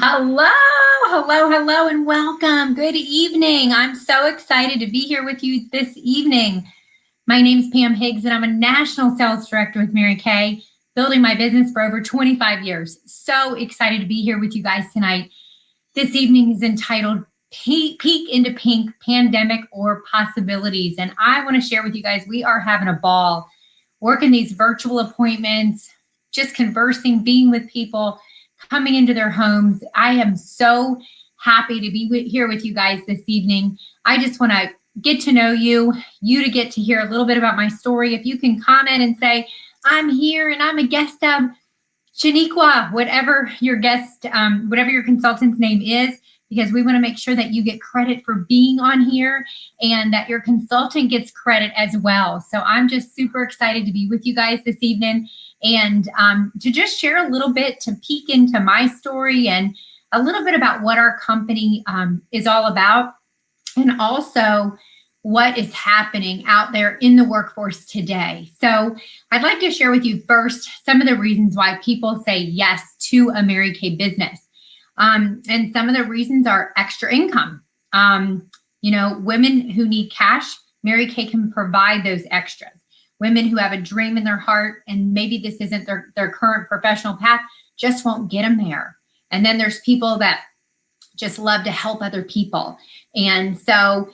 Hello, hello, and welcome. Good evening. I'm so excited to be here with you this evening. My name is Pam Higgs, and I'm a national sales director with Mary Kay, building my business for over 25 years. So excited to be here with you guys tonight. This evening is entitled Peek into Pink, Pandemic or Possibilities. And I want to share with you guys, we are having a ball working these virtual appointments, just conversing, being with people, coming into their homes. I am so happy to be here with you guys this evening. I just want to get to know you to get to hear a little bit about my story. If you can comment and say, I'm here and I'm a guest of Shaniqua, whatever your guest, whatever your consultant's name is, because we want to make sure that you get credit for being on here and that your consultant gets credit as well. So I'm just super excited to be with you guys this evening and to just share a little bit, to peek into my story and a little bit about what our company is all about, and also what is happening out there in the workforce today. So I'd like to share with you first some of the reasons why people say yes to a Mary Kay business. And some of the reasons are extra income. Women who need cash, Mary Kay can provide those extras. Women who have a dream in their heart and maybe this isn't their current professional path, just won't get them there. And then there's people that just love to help other people. And so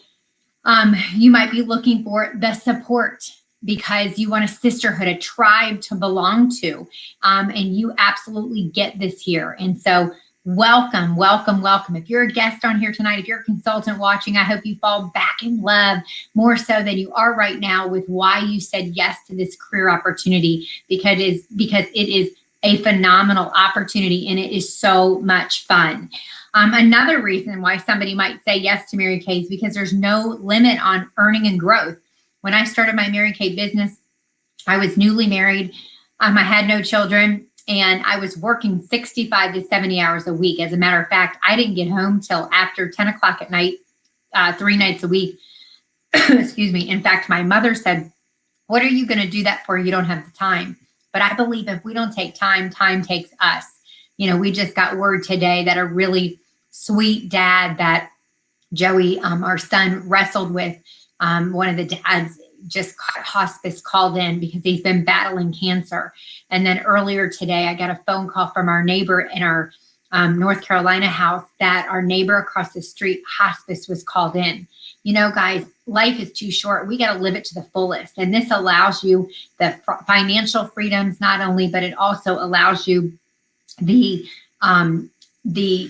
you might be looking for the support because you want a sisterhood, a tribe to belong to, and you absolutely get this here. And so welcome, welcome, welcome. If you're a guest on here tonight, if you're a consultant watching, I hope you fall back in love more so than you are right now with why you said yes to this career opportunity, because it is a phenomenal opportunity and it is so much fun. Another reason why somebody might say yes to Mary Kay is because there's no limit on earning and growth. When I started my Mary Kay business, I was newly married. I had no children, and I was working 65 to 70 hours a week. As a matter of fact, I didn't get home till after 10 o'clock at night, 3 nights a week. Excuse me. In fact, my mother said, what are you going to do that for? You don't have the time. But I believe if we don't take time, time takes us. We just got word today that a really sweet dad that Joey, our son, wrestled with, one of the dads just got hospice called in because he's been battling cancer. And then earlier today, I got a phone call from our neighbor in our North Carolina house that our neighbor across the street, hospice was called in. Guys, life is too short. We got to live it to the fullest. And this allows you the financial freedoms, not only, but it also allows you the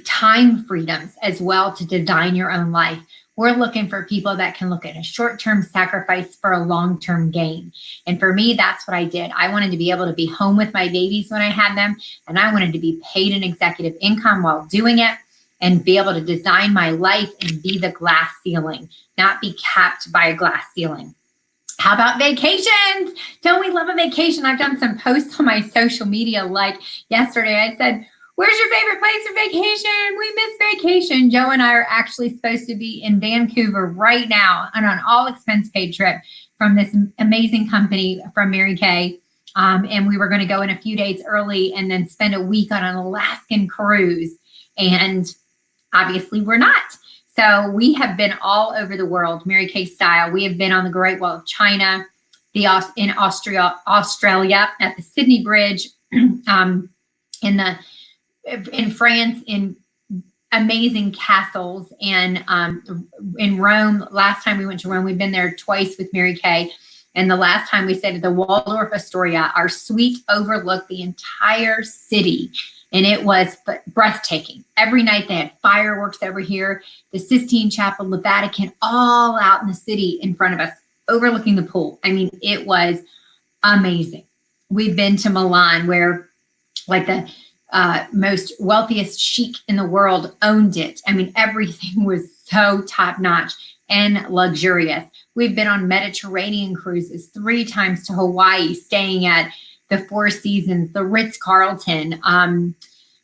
time freedoms as well to design your own life. We're looking for people that can look at a short-term sacrifice for a long-term gain. And for me, that's what I did. I wanted to be able to be home with my babies when I had them, and I wanted to be paid an executive income while doing it and be able to design my life and be the glass ceiling, not be capped by a glass ceiling. How about vacations? Don't we love a vacation? I've done some posts on my social media like yesterday. I said, where's your favorite place for vacation? We miss vacation. Joe and I are actually supposed to be in Vancouver right now on an all expense paid trip from this amazing company from Mary Kay. And we were going to go in a few days early and then spend a week on an Alaskan cruise. And obviously we're not. So we have been all over the world, Mary Kay style. We have been on the Great Wall of China, in Australia at the Sydney Bridge, in France, in amazing castles, and in Rome. Last time we went to Rome, we've been there twice with Mary Kay. And the last time we stayed at the Waldorf Astoria, our suite overlooked the entire city. And it was breathtaking. Every night they had fireworks over here, the Sistine Chapel, the Vatican, all out in the city in front of us, overlooking the pool. I mean, it was amazing. We've been to Milan, where like the most wealthiest sheik in the world owned it. I mean, everything was so top notch and luxurious. We've been on Mediterranean cruises 3 times to Hawaii, staying at the Four Seasons, the Ritz-Carlton.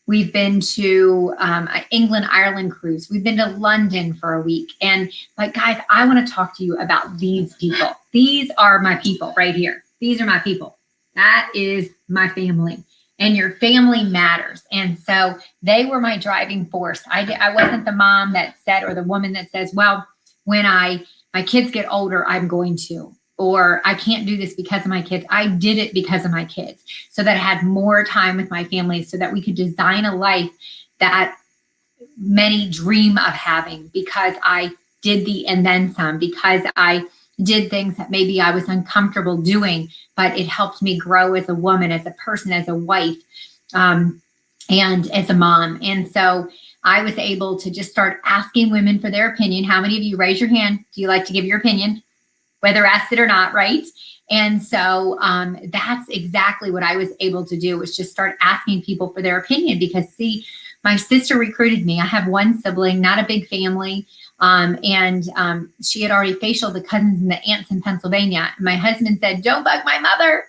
We've been to England, Ireland cruise. We've been to London for a week. And like, guys, I want to talk to you about these people. These are my people right here. These are my people. That is my family. and your family matters. And so they were my driving force. I wasn't the mom that said, or the woman that says, well, when my kids get older, I'm going to, or I can't do this because of my kids. I did it because of my kids, so that I had more time with my family, so that we could design a life that many dream of having, because I did the and then some, because I did things that maybe I was uncomfortable doing, but it helped me grow as a woman, as a person, as a wife, and as a mom. And so I was able to just start asking women for their opinion. How many of you, raise your hand, do you like to give your opinion, whether asked it or not, right? And so that's exactly what I was able to do, was just start asking people for their opinion. Because see, my sister recruited me. I have one sibling, not a big family. And she had already facialed the cousins and the aunts in Pennsylvania. And my husband said, don't bug my mother.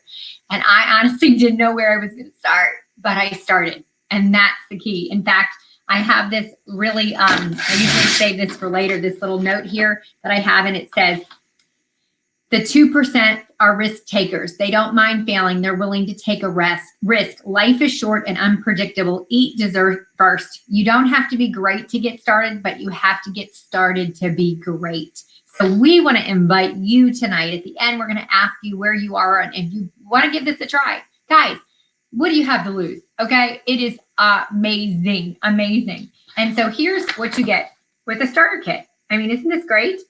And I honestly didn't know where I was going to start, but I started. And that's the key. In fact, I have this really, I usually save this for later, this little note here that I have, and it says, the 2% are risk takers. They don't mind failing. They're willing to take a risk. Life is short and unpredictable. Eat dessert first. You don't have to be great to get started, but you have to get started to be great. So we want to invite you tonight. At the end, we're going to ask you where you are, and if you want to give this a try. Guys, what do you have to lose? Okay, it is amazing, amazing. And so here's what you get with a starter kit. I mean, isn't this great?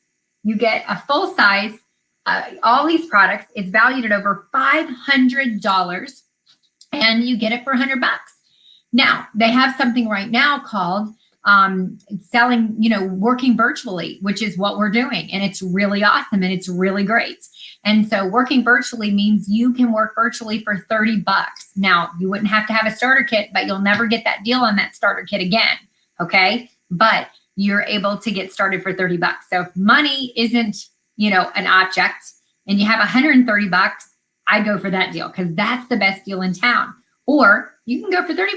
You get a full size, all these products. It's valued at over $500, and you get it for $100. Now, they have something right now called selling, working virtually, which is what we're doing. And it's really awesome, and it's really great. And so working virtually means you can work virtually for $30. Now, you wouldn't have to have a starter kit, but you'll never get that deal on that starter kit again. Okay. But you're able to get started for $30. So if money isn't, an object, and you have $130, I go for that deal, because that's the best deal in town. Or you can go for $30,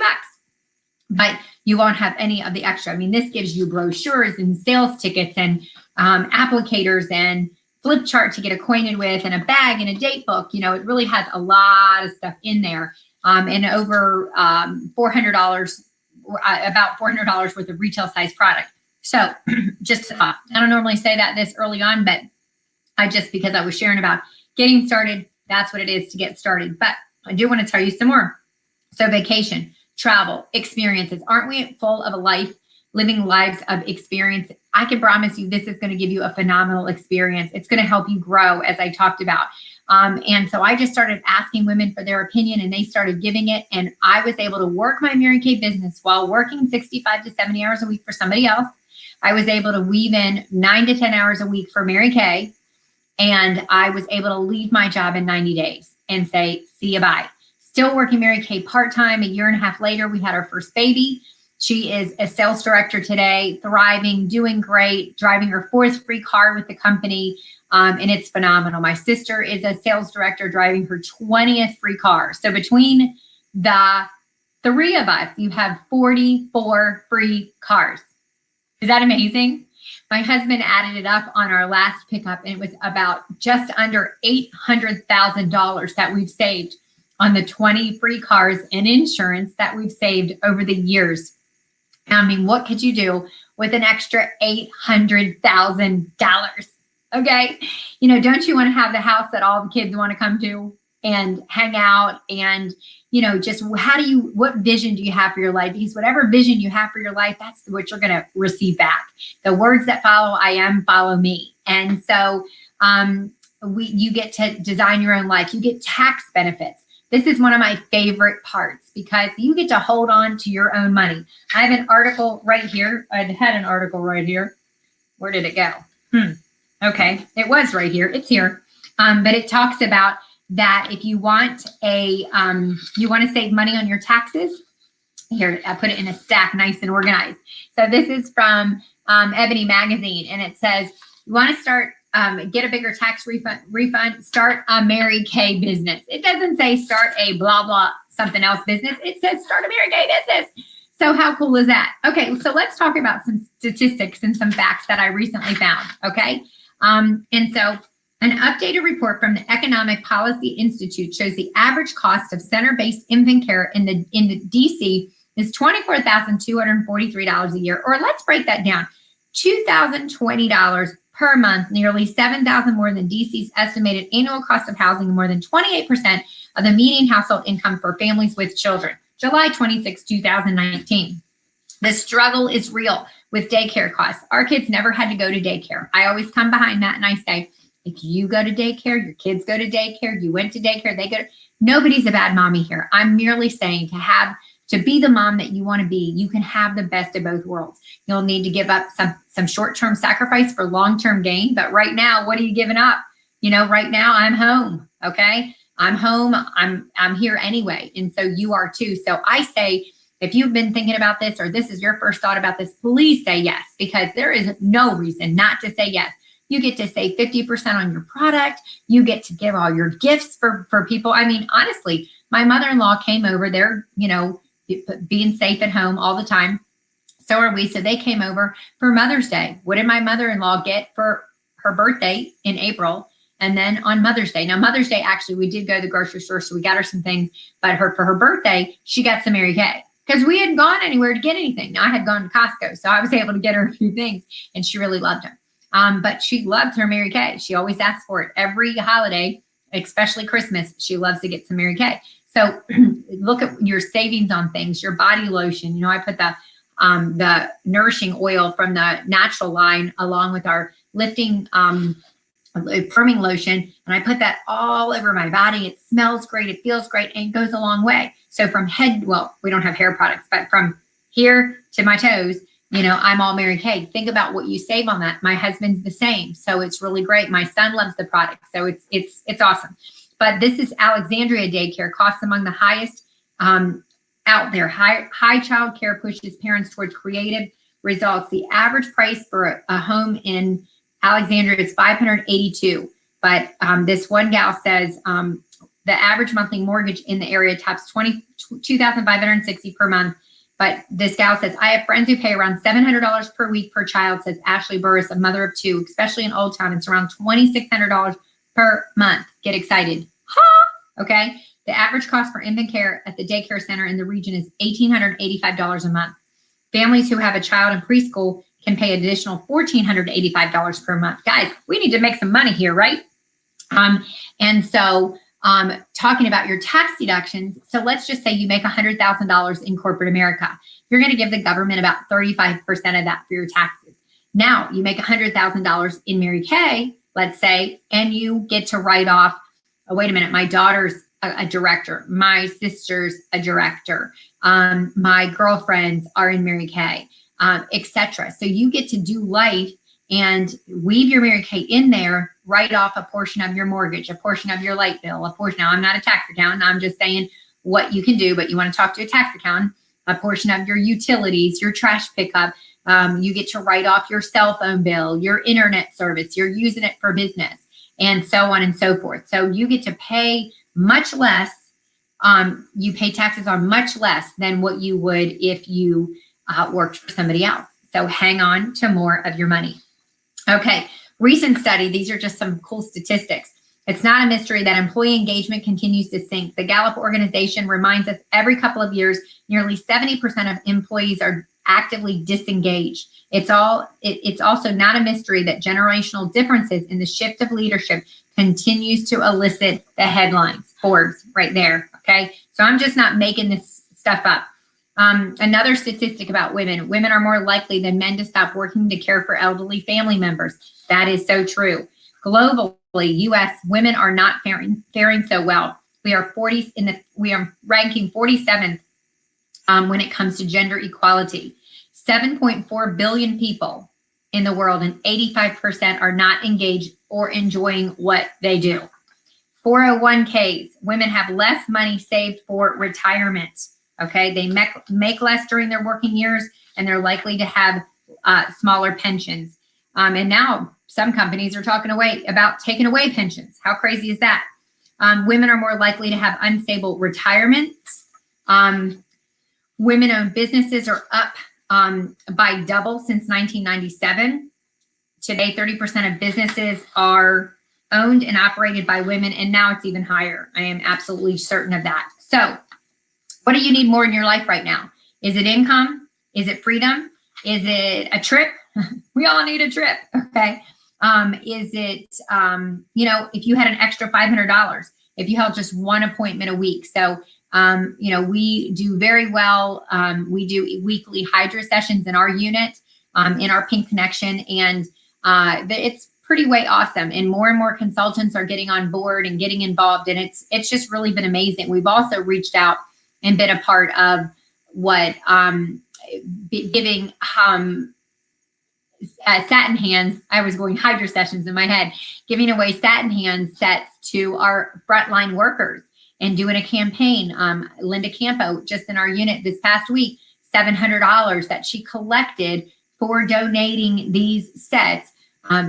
but you won't have any of the extra. I mean, this gives you brochures and sales tickets and applicators and flip chart to get acquainted with, and a bag and a date book. It really has a lot of stuff in there, and over $400, about $400 worth of retail size product. So just, I don't normally say that this early on, but because I was sharing about getting started, that's what it is to get started. But I do want to tell you some more. So vacation, travel, experiences. Aren't we full of a life, living lives of experience? I can promise you this is going to give you a phenomenal experience. It's going to help you grow, as I talked about. And so I just started asking women for their opinion, and they started giving it. And I was able to work my Mary Kay business while working 65 to 70 hours a week for somebody else. I was able to weave in 9 to 10 hours a week for Mary Kay. And I was able to leave my job in 90 days and say, see you, bye. Still working Mary Kay part-time. A year and a half later, we had our first baby. She is a sales director today, thriving, doing great, driving her 4th free car with the company. And it's phenomenal. My sister is a sales director, driving her 20th free car. So between the 3 of us, you have 44 free cars. Is that amazing? My husband added it up on our last pickup, and it was about just under $800,000 that we've saved on the 20 free cars and insurance that we've saved over the years. I mean, what could you do with an extra $800,000? Okay. Don't you want to have the house that all the kids want to come to and hang out? And, just what vision do you have for your life? Because whatever vision you have for your life, that's what you're going to receive back. The words that follow I am follow me. And so you get to design your own life. You get tax benefits. This is one of my favorite parts, because you get to hold on to your own money. I have an article right here. I had an article right here. Where did it go? Okay, it was right here. It's here. But it talks about that if you want you want to save money on your taxes. Here, I put it in a stack, nice and organized. So this is from Ebony Magazine, and it says, you want to start, get a bigger tax refund, start a Mary Kay business. It doesn't say start a blah, blah, something else business. It says start a Mary Kay business. So how cool is that? Okay, so let's talk about some statistics and some facts that I recently found, okay? And so An updated report from the Economic Policy Institute shows the average cost of center-based infant care in the DC is $24,243 a year, or let's break that down, $2,020 per month, nearly $7,000 more than DC's estimated annual cost of housing, and more than 28% of the median household income for families with children. July 26, 2019. The struggle is real with daycare costs. Our kids never had to go to daycare. I always come behind that and I say, if you go to daycare, your kids go to daycare, you went to daycare, they go to, nobody's a bad mommy here. I'm merely saying to be the mom that you want to be, you can have the best of both worlds. You'll need to give up some short-term sacrifice for long-term gain. But right now, what are you giving up? You know, right now I'm home. Okay. I'm home. I'm here anyway. And so you are too. So I say, if you've been thinking about this, or this is your first thought about this, please say yes, because there is no reason not to say yes. You get to save 50% on your product. You get to give all your gifts for people. I mean, honestly, my mother-in-law came over. They're, you know, being safe at home all the time. So are we. So they came over for Mother's Day. What did my mother-in-law get for her birthday in April? And then on Mother's Day. Now, Mother's Day, actually, we did go to the grocery store, so we got her some things. But for her birthday, she got some Mary Kay, because we hadn't gone anywhere to get anything. Now, I had gone to Costco, so I was able to get her a few things, and she really loved them. But she loved her Mary Kay. She always asks for it every holiday, especially Christmas. She loves to get some Mary Kay. So look at your savings on things, your body lotion. You know, I put the nourishing oil from the natural line along with our lifting firming lotion, and I put that all over my body. It smells great, it feels great, and it goes a long way. So from head, well, we don't have hair products, but from here to my toes, you know, I'm all Mary Kay. Think about what you save on that. My husband's the same, so it's really great. My son loves the product, so it's awesome. But this is Alexandria Daycare, costs among the highest out there. High child care pushes parents towards creative results. The average price for a home in Alexandria is $582, but this one gal says the average monthly mortgage in the area tops $22,560 per month. But this gal says, I have friends who pay around $700 per week per child, says Ashley Burris, a mother of two, especially in Old Town. It's around $2,600 per month. Get excited. Ha! Okay. The average cost for infant care at the daycare center in the region is $1,885 a month. Families who have a child in preschool can pay an additional $1,485 per month. Guys, we need to make some money here, right? And so talking about your tax deductions, so let's just say you make $100,000 in corporate America. You're going to give the government about 35% of that for your taxes. Now, you make $100,000 in Mary Kay, let's say, and you get to write off, oh, wait a minute, my daughter's a director, my sister's a director, my girlfriends are in Mary Kay, etc. So you get to do life and weave your Mary Kay in there, write off a portion of your mortgage, a portion of your light bill, a portion. Now, I'm not a tax accountant. I'm just saying what you can do, but you want to talk to a tax accountant, a portion of your utilities, your trash pickup. You get to write off your cell phone bill, your internet service, you're using it for business, and so on and so forth. So you get to pay much less. You pay taxes on much less than what you would if you worked for somebody else. So hang on to more of your money. Okay, recent study, these are just some cool statistics. It's not a mystery that employee engagement continues to sink. The Gallup organization reminds us every couple of years, nearly 70% of employees are actively disengaged. It's also not a mystery that generational differences in the shift of leadership continues to elicit the headlines. Forbes right there, okay? So I'm just not making this stuff up. Another statistic about women. Women are more likely than men to stop working to care for elderly family members. That is so true. Globally, U.S. women are not faring so well. We are ranking 47th when it comes to gender equality. 7.4 billion people in the world, and 85% are not engaged or enjoying what they do. 401ks, women have less money saved for retirement. Okay, they make less during their working years, and they're likely to have smaller pensions. And now some companies are talking about taking away pensions. How crazy is that? Women are more likely to have unstable retirements. Women-owned businesses are up by double since 1997. Today, 30% of businesses are owned and operated by women, and now it's even higher. I am absolutely certain of that. So what do you need more in your life right now? Is it income? Is it freedom? Is it a trip? We all need a trip, okay? Is it, if you had an extra $500, if you held just one appointment a week. So, we do very well. We do weekly Hydra sessions in our unit, in our Pink Connection, and it's pretty way awesome. And more consultants are getting on board and getting involved, and it's just really been amazing. We've also reached out and been a part of what giving satin hands. I was going Hydra sessions in my head, giving away satin hand sets to our frontline workers and doing a campaign. Linda Campo, just in our unit this past week, $700 that she collected for donating these sets,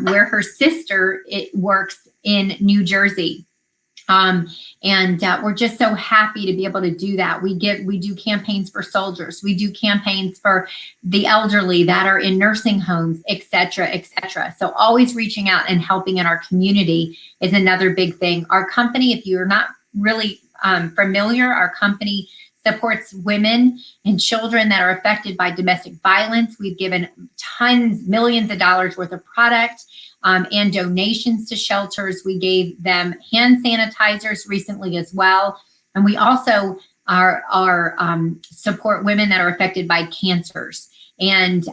where her sister works in New Jersey. We're just so happy to be able to do that. We do campaigns for soldiers. We do campaigns for the elderly that are in nursing homes, et cetera, et cetera. So always reaching out and helping in our community is another big thing. Our company, if you're not really familiar, our company supports women and children that are affected by domestic violence. We've given millions of dollars worth of product and donations to shelters. We gave them hand sanitizers recently as well. And we also support women that are affected by cancers. And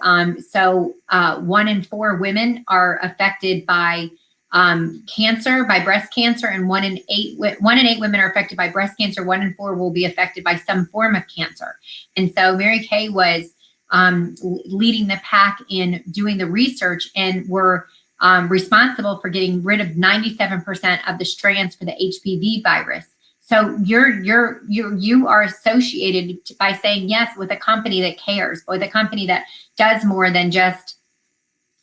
so 1 in 4 women are affected by cancer, by breast cancer, and 1 in 8 women are affected by breast cancer. 1 in 4 will be affected by some form of cancer. And so Mary Kay was leading the pack in doing the research, and we're responsible for getting rid of 97% of the strands for the HPV virus. So you are associated by saying yes with a company that cares, with a company that does more than just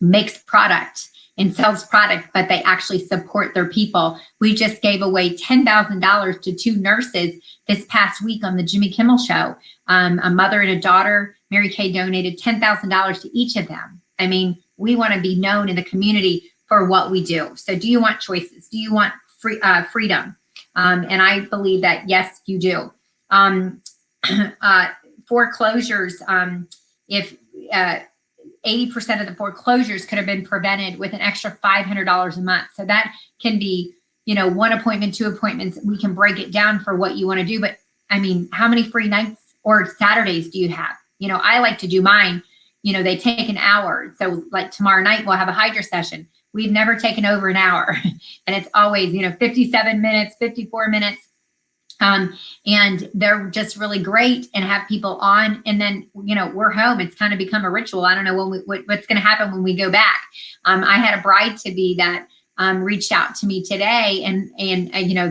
makes product and sells product, but they actually support their people. We just gave away $10,000 to 2 nurses this past week on the Jimmy Kimmel Show. A mother and a daughter. Mary Kay donated $10,000 to each of them. I mean, we want to be known in the community for what we do. So do you want choices? Do you want freedom? And I believe that, yes, you do. Foreclosures, if 80% of the foreclosures could have been prevented with an extra $500 a month. So that can be, 1 appointment, 2 appointments. We can break it down for what you want to do. But I mean, how many free nights or Saturdays do you have? I like to do mine. They take an hour. So like tomorrow night, we'll have a Hydra session. We've never taken over an hour. And it's always, 57 minutes, 54 minutes. And they're just really great and have people on. And then, we're home. It's kind of become a ritual. I don't know what's going to happen when we go back. I had a bride-to-be that reached out to me today, and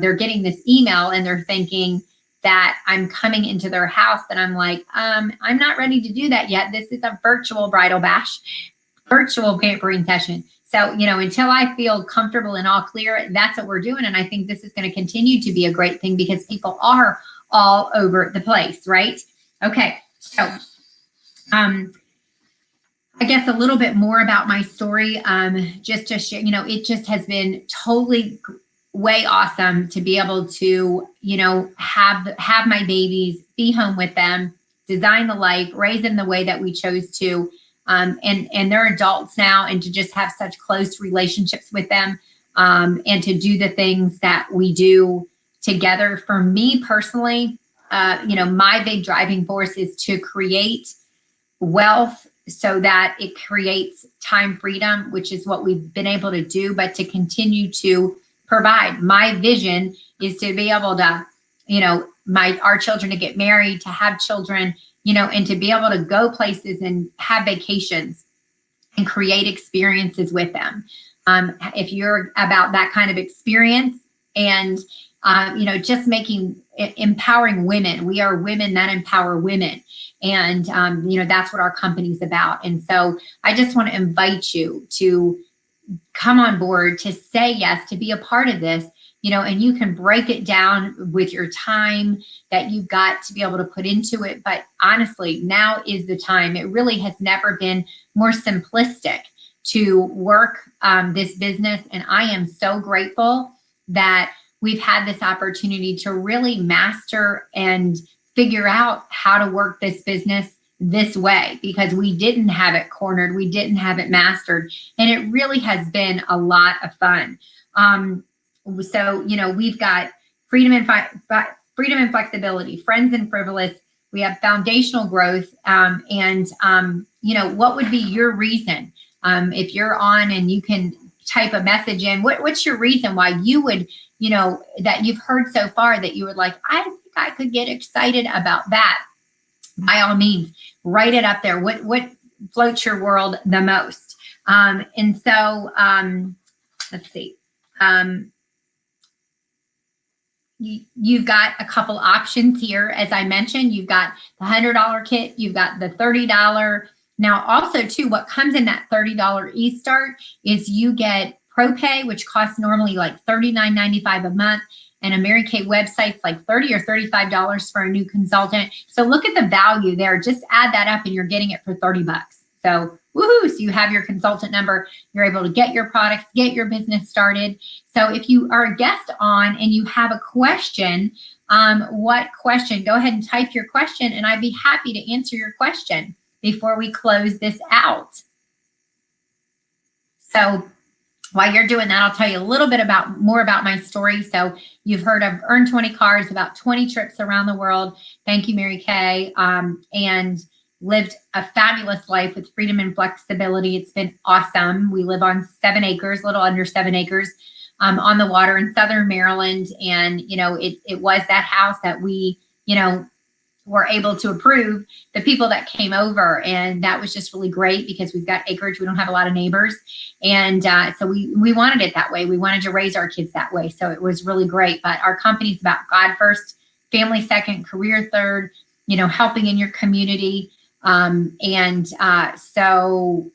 they're getting this email and they're thinking that I'm coming into their house, and I'm like, I'm not ready to do that yet. This is a virtual bridal bash, virtual pampering session. So, until I feel comfortable and all clear, that's what we're doing. And I think this is going to continue to be a great thing because people are all over the place, right? Okay. So, I guess a little bit more about my story, just to share, it just has been totally way awesome to be able to, have my babies, be home with them, design the life, raise them the way that we chose to. And they're adults now, and to just have such close relationships with them, and to do the things that we do together. For me personally, my big driving force is to create wealth so that it creates time freedom, which is what we've been able to do, but to continue to provide. My vision is to be able to, our children to get married, to have children, and to be able to go places and have vacations and create experiences with them. If you're about that kind of experience and, just empowering women, we are women that empower women. And, that's what our company's about. And so I just want to invite you to come on board, to say yes, to be a part of this, and you can break it down with your time that you've got to be able to put into it. But honestly, now is the time. It really has never been more simplistic to work this business. And I am so grateful that we've had this opportunity to really master and figure out how to work this business this way, because we didn't have it cornered, we didn't have it mastered, and it really has been a lot of fun. So, you know, we've got freedom and flexibility, friends and frivolous. We have foundational growth, and you know, what would be your reason? If you're on and you can type a message in, what's your reason why you would, you know, that you've heard so far that you would like, I think I could get excited about that. By all means, write it up there. What floats your world the most? And so let's see. You've got a couple options here. As I mentioned, you've got the $100 kit, you've got the $30. Now, also too, what comes in that $30 eStart is you get ProPay, which costs normally like $39.95 a month. And a Mary Kay website's like $30 or $35 for a new consultant. So look at the value there. Just add that up and you're getting it for 30 bucks. So woohoo, so you have your consultant number. You're able to get your products, get your business started. So if you are a guest on and you have a question, what question? Go ahead and type your question and I'd be happy to answer your question before we close this out. So while you're doing that, I'll tell you a little bit more about my story. So you've heard of Earn 20 Cards, about 20 trips around the world. Thank you, Mary Kay. And lived a fabulous life with freedom and flexibility. It's been awesome. We live on 7 acres, a little under 7 acres, on the water in Southern Maryland. And, you know, it was that house that we, you know, were able to approve the people that came over. And that was just really great because we've got acreage. We don't have a lot of neighbors. And so we wanted it that way. We wanted to raise our kids that way. So it was really great. But our company's about God first, family second, career third, you know, helping in your community. So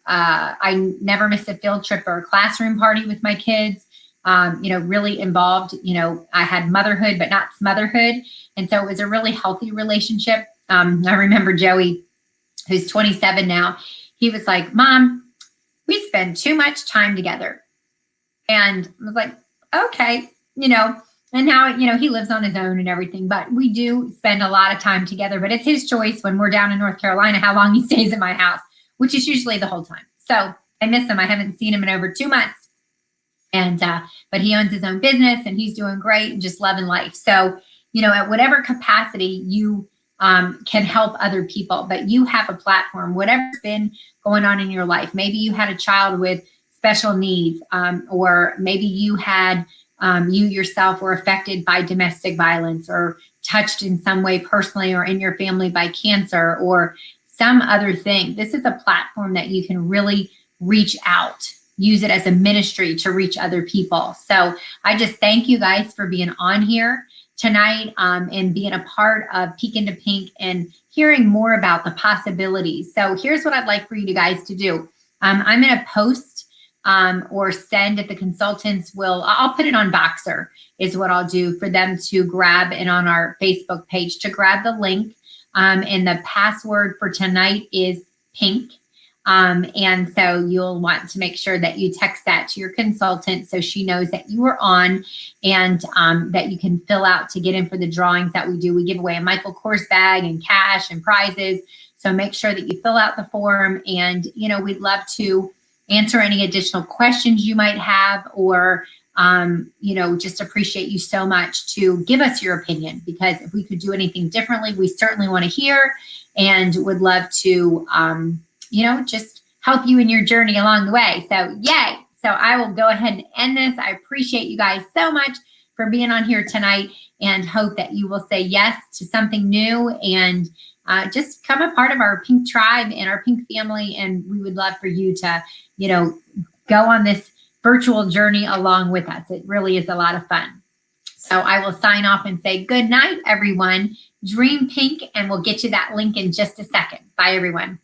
I never missed a field trip or a classroom party with my kids. You know, really involved. You know, I had motherhood, but not smotherhood. And so it was a really healthy relationship. I remember Joey, who's 27 now, he was like, Mom, we spend too much time together. And I was like, okay, you know, and now, you know, he lives on his own and everything, but we do spend a lot of time together. But it's his choice when we're down in North Carolina, how long he stays at my house, which is usually the whole time. So I miss him. I haven't seen him in over 2 months. And, but he owns his own business and he's doing great and just loving life. So, you know, at whatever capacity you can help other people, but you have a platform, whatever's been going on in your life. Maybe you had a child with special needs, or maybe you had, you yourself were affected by domestic violence or touched in some way personally or in your family by cancer or some other thing. This is a platform that you can really reach out. Use it as a ministry to reach other people. So I just thank you guys for being on here tonight, and being a part of Peek into Pink and hearing more about the possibilities. So here's what I'd like for you guys to do. I'm going to post or send if the consultants will, I'll put it on Voxer is what I'll do for them to grab, and on our Facebook page to grab the link. And the password for tonight is pink. And so you'll want to make sure that you text that to your consultant so she knows that you were on, and that you can fill out to get in for the drawings that we do. We give away a Michael Kors bag and cash and prizes. So make sure that you fill out the form, and, you know, we'd love to answer any additional questions you might have, or, you know, just appreciate you so much to give us your opinion, because if we could do anything differently, we certainly want to hear and would love to, you know, just help you in your journey along the way. So yay. So I will go ahead and end this. I appreciate you guys so much for being on here tonight, and hope that you will say yes to something new, and just come a part of our Pink tribe and our Pink family. And we would love for you to, you know, go on this virtual journey along with us. It really is a lot of fun. So I will sign off and say good night, everyone. Dream pink, and we'll get you that link in just a second. Bye, everyone.